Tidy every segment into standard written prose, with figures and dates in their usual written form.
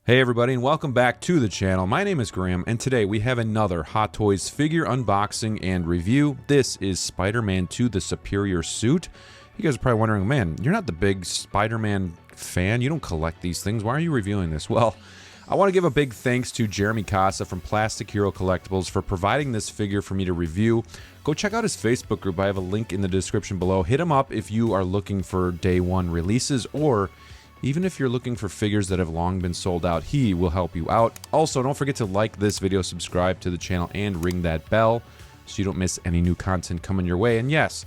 Hey everybody, and welcome back to the channel. My name is Graham, and today we have another Hot Toys figure unboxing and review. This is Spider-Man 2, the Superior Suit. You guys are probably wondering, man, you're not the big Spider-Man fan. You don't collect these things. Why are you reviewing this? Well, I want to give a big thanks to Jeremy Casa from Plastic Hero Collectibles for providing this figure for me to review. Go check out his Facebook group. I have a link in the description below. Hit him up if you are looking for day one releases, or even if you're looking for figures that have long been sold out, he will help you out. Also, don't forget to like this video, subscribe to the channel, and ring that bell so you don't miss any new content coming your way. And yes,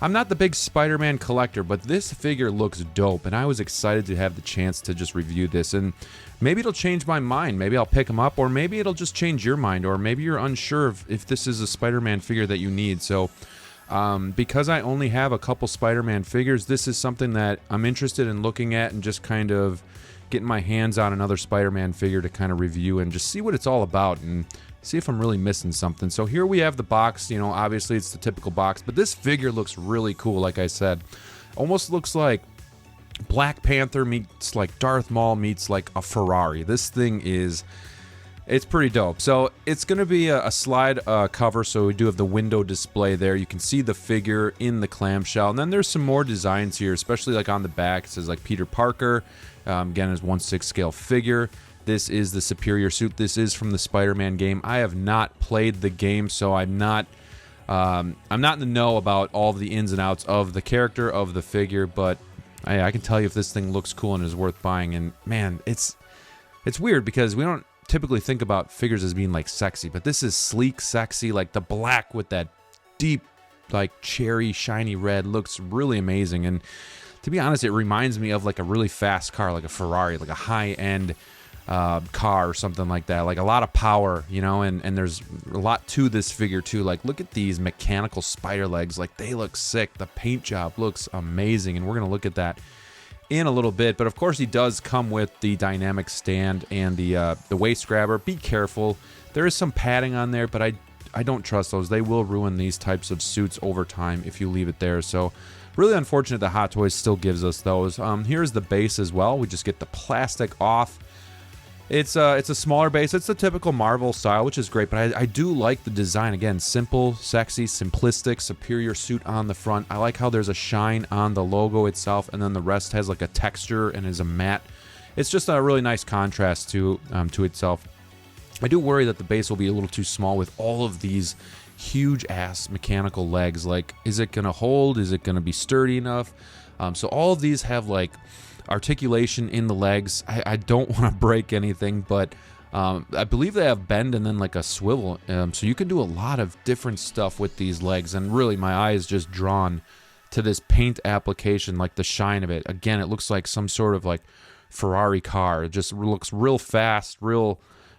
I'm not the big Spider-Man collector, but this figure looks dope, and I was excited to have the chance to just review this. And maybe it'll change my mind. Maybe I'll pick him up, or maybe it'll just change your mind, or maybe you're unsure if this is a Spider-Man figure that you need. So because I only have a couple Spider-Man figures, this is something that I'm interested in looking at and just kind of getting my hands on another Spider-Man figure to kind of review and just see what it's all about and see if I'm really missing something. So here we have the box. You know, obviously it's the typical box, but this figure looks really cool. Like I said, almost looks like Black Panther meets like Darth Maul meets like a Ferrari. This thing is... it's pretty dope. So it's going to be a slide cover, so we do have the window display there. You can see the figure in the clamshell, and then there's some more designs here, especially like on the back. It says like Peter Parker, again, is 1/6 scale figure. This is the Superior Suit. This is from the Spider-Man game. I have not played the game, so I'm not in the know about all of the ins and outs of the character of the figure, but I can tell you if this thing looks cool and is worth buying. And man, it's weird because we don't typically think about figures as being like sexy, but this is sleek, sexy. Like the black with that deep like cherry shiny red looks really amazing. And to be honest, it reminds me of like a really fast car, like a Ferrari, like a high-end car or something like that, like a lot of power, you know. And there's a lot to this figure too. Like look at these mechanical spider legs, like they look sick. The paint job looks amazing, and we're gonna look at that in a little bit. But of course he does come with the dynamic stand and the waist grabber. Be careful, there is some padding on there, but I don't trust those. They will ruin these types of suits over time if you leave it there. So really unfortunate that Hot Toys still gives us those. Here's the base as well. We just get the plastic off. It's a smaller base. It's the typical Marvel style, which is great, but I do like the design. Again, simple, sexy, simplistic, Superior Suit on the front. I like how there's a shine on the logo itself, and then the rest has like a texture and is a matte. It's just a really nice contrast to itself. I do worry that the base will be a little too small with all of these huge ass mechanical legs. Like, is it gonna hold? Is it gonna be sturdy enough? So all of these have like articulation in the legs. I don't want to break anything, but I believe they have bend and then like a swivel, so you can do a lot of different stuff with these legs. And really my eye is just drawn to this paint application, like the shine of it. Again, it looks like some sort of like Ferrari car. It just looks real fast, real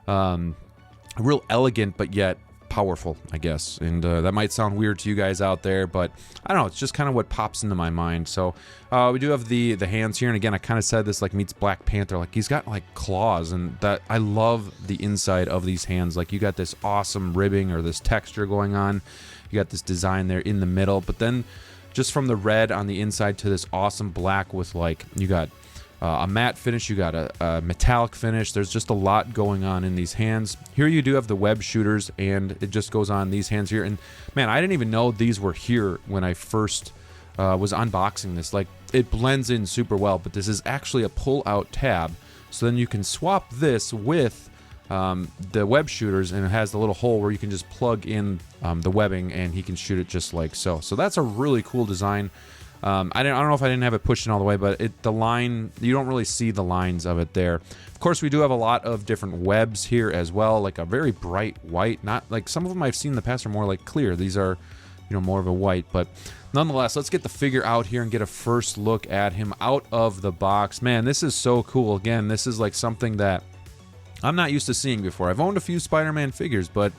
elegant, but yet powerful, I guess. And that might sound weird to you guys out there, but I don't know, it's just kind of what pops into my mind. So we do have the hands here, and again, I kind of said this like meets Black Panther. Like he's got like claws, and that I love the inside of these hands. Like you got this awesome ribbing or this texture going on. You got this design there in the middle, but then just from the red on the inside to this awesome black with like, you got a matte finish, you got a metallic finish. There's just a lot going on in these hands. Here you do have the web shooters, and it just goes on these hands here. And man, I didn't even know these were here when I first was unboxing this. Like it blends in super well, but this is actually a pull-out tab. So then you can swap this with the web shooters, and it has the little hole where you can just plug in the webbing, and he can shoot it just like so. So that's a really cool design. I don't know if I didn't have it pushed in all the way, but the line, you don't really see the lines of it there. Of course, we do have a lot of different webs here as well, like a very bright white. Not like some of them I've seen in the past are more like clear. These are, you know, more of a white. But nonetheless, let's get the figure out here and get a first look at him out of the box. Man, this is so cool. Again, this is like something that I'm not used to seeing before. I've owned a few Spider-Man figures, but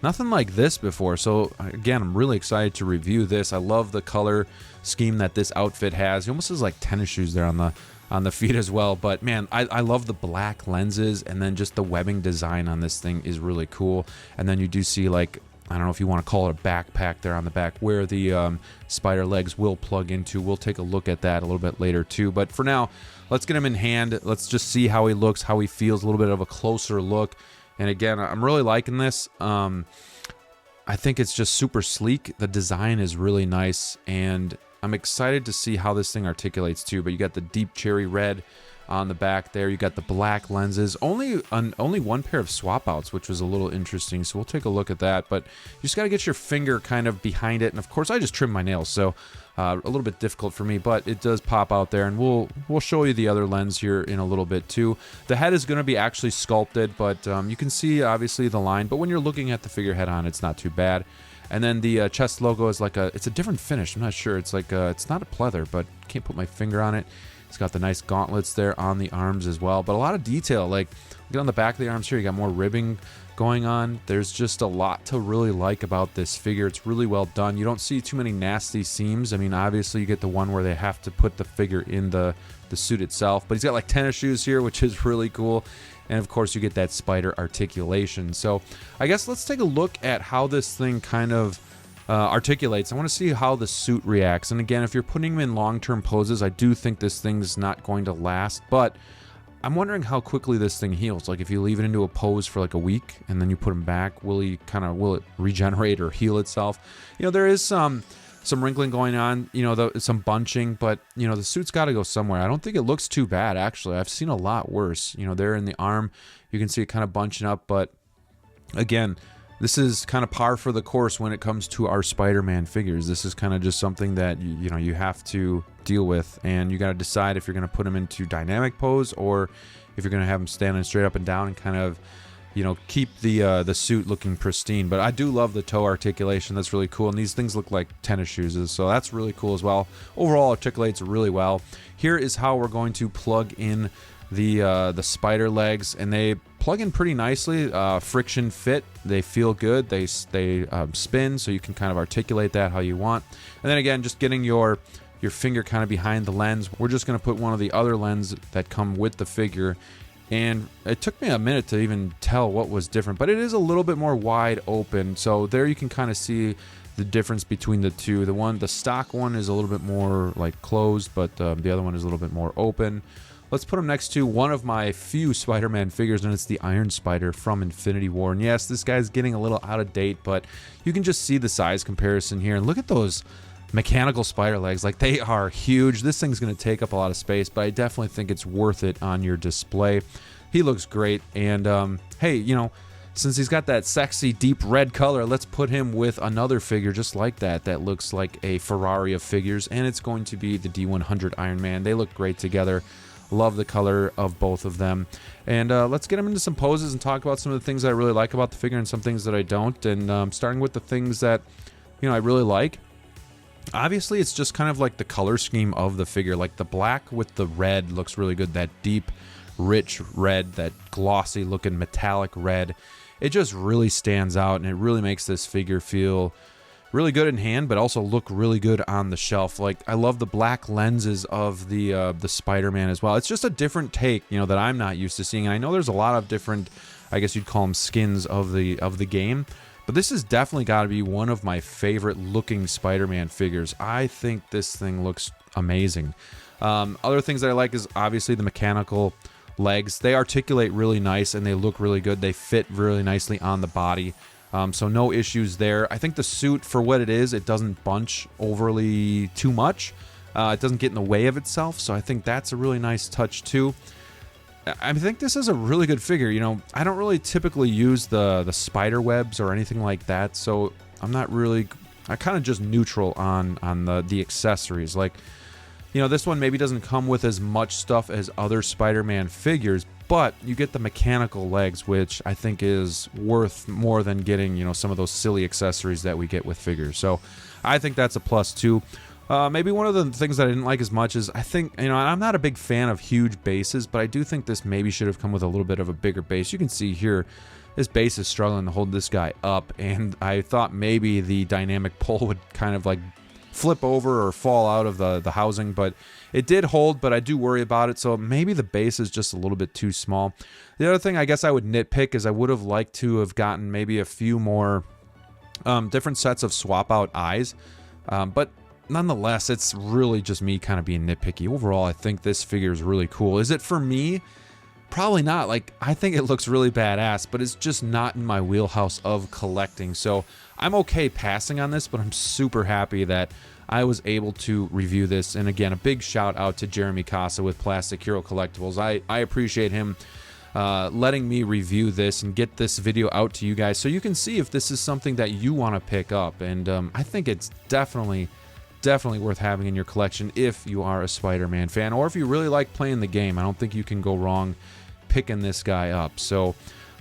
nothing like this before. So again, I'm really excited to review this. I love the color scheme that this outfit has. He almost has like tennis shoes there on the feet as well. But man, I love the black lenses, and then just the webbing design on this thing is really cool. And then you do see like I don't know if you want to call it a backpack there on the back, where the spider legs will plug into. We'll take a look at that a little bit later too. But for now, let's get him in hand. Let's just see how he looks, how he feels, a little bit of a closer look. And again, I'm really liking this. I think it's just super sleek. The design is really nice, and I'm excited to see how this thing articulates too. But you got the deep cherry red on the back there. You got the black lenses. Only one pair of swap outs, which was a little interesting. So we'll take a look at that. But you just got to get your finger kind of behind it. And of course, I just trimmed my nails, so a little bit difficult for me. But it does pop out there, and we'll show you the other lens here in a little bit too. The head is going to be actually sculpted, but you can see obviously the line. But when you're looking at the figurehead on, it's not too bad. And then the chest logo is like it's a different finish. I'm not sure. It's like it's not a pleather, but can't put my finger on it. It's got the nice gauntlets there on the arms as well, but a lot of detail. Like, look on the back of the arms here, you got more ribbing going on. There's just a lot to really like about this figure. It's really well done. You don't see too many nasty seams. I mean, obviously you get the one where they have to put the figure in the suit itself, but he's got like tennis shoes here, which is really cool. And of course you get that spider articulation. So I guess let's take a look at how this thing kind of articulates. I want to see how the suit reacts. And again, if you're putting him in long-term poses, I do think this thing's not going to last, but I'm wondering how quickly this thing heals. Like if you leave it into a pose for like a week and then you put him back, will it regenerate or heal itself? You know, there is some wrinkling going on, you know, some bunching, but you know, the suit's got to go somewhere. I don't think it looks too bad, actually. I've seen a lot worse. You know, there in the arm, you can see it kind of bunching up, but again, this is kind of par for the course when it comes to our Spider-Man figures. This is kind of just something that you know you have to deal with, and you got to decide if you're going to put him into dynamic pose or if you're going to have him standing straight up and down and kind of, you know, keep the suit looking pristine. But I do love the toe articulation. That's really cool, and these things look like tennis shoes, so that's really cool as well. Overall, articulates really well. Here is how we're going to plug in the spider legs, and they plug in pretty nicely. Friction fit, they feel good, they spin, so you can kind of articulate that how you want. And then again, just getting your finger kind of behind the lens. We're just going to put one of the other lenses that come with the figure, and it took me a minute to even tell what was different, but it is a little bit more wide open. So there you can kind of see the difference between the two. The stock one is a little bit more like closed, but the other one is a little bit more open. Let's put him next to one of my few Spider-Man figures, and it's the Iron Spider from Infinity War. And yes, this guy's getting a little out of date, but you can just see the size comparison here. And look at those mechanical spider legs. Like, they are huge. This thing's going to take up a lot of space, but I definitely think it's worth it on your display. He looks great. And hey, you know, since he's got that sexy deep red color, let's put him with another figure just like that looks like a Ferrari of figures, and it's going to be the D100 Iron Man. They look great together. Love the color of both of them. And let's get them into some poses and talk about some of the things that I really like about the figure and some things that I don't. And starting with the things that, you know, I really like. Obviously, it's just kind of like the color scheme of the figure. Like the black with the red looks really good. That deep, rich red, that glossy looking metallic red. It just really stands out, and it really makes this figure feel really good in hand, but also look really good on the shelf. Like, I love the black lenses of the Spider-Man as well. It's just a different take, you know, that I'm not used to seeing. And I know there's a lot of different, I guess you'd call them skins of the game, but this has definitely got to be one of my favorite looking Spider-Man figures. I think this thing looks amazing. Other things that I like is obviously the mechanical legs. They articulate really nice and they look really good. They fit really nicely on the body. So no issues there. I think the suit, for what it is, it doesn't bunch overly too much. It doesn't get in the way of itself, so I think that's a really nice touch too. I think this is a really good figure. You know, I don't really typically use the spider webs or anything like that, so I'm kind of just neutral on the accessories. Like, you know, this one maybe doesn't come with as much stuff as other Spider-Man figures, but you get the mechanical legs, which I think is worth more than getting, you know, some of those silly accessories that we get with figures. So I think that's a plus too. Maybe one of the things that I didn't like as much is, I think, you know, I'm not a big fan of huge bases, but I do think this maybe should have come with a little bit of a bigger base. You can see here, this base is struggling to hold this guy up, and I thought maybe the dynamic pole would kind of like flip over or fall out of the housing, but it did hold, but I do worry about it, so maybe the base is just a little bit too small. The other thing I guess I would nitpick is I would have liked to have gotten maybe a few more different sets of swap out eyes, but nonetheless, it's really just me kind of being nitpicky. Overall, I think this figure is really cool. Is it for me? Probably not. Like, I think it looks really badass, but it's just not in my wheelhouse of collecting. So I'm okay passing on this, but I'm super happy that I was able to review this. And again, a big shout out to Jeremy Casa with Plastic Hero Collectibles. I appreciate him letting me review this and get this video out to you guys so you can see if this is something that you want to pick up. And I think it's definitely worth having in your collection if you are a Spider-Man fan, or if you really like playing the game. I don't think you can go wrong picking this guy up. So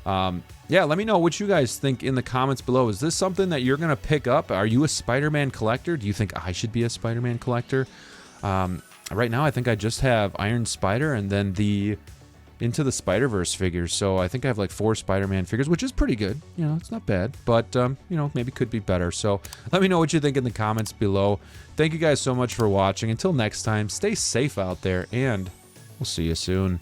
yeah, let me know what you guys think in the comments below. Is this something that you're gonna pick up? Are you a Spider-Man collector? Do you think I should be a Spider-Man collector? Right now I think I just have Iron Spider and then the Into the Spider-Verse figures. So I think I have like 4 Spider-Man figures, which is pretty good. You know, it's not bad, but you know, maybe could be better. So let me know what you think in the comments below. Thank you guys so much for watching. Until next time, stay safe out there, and we'll see you soon.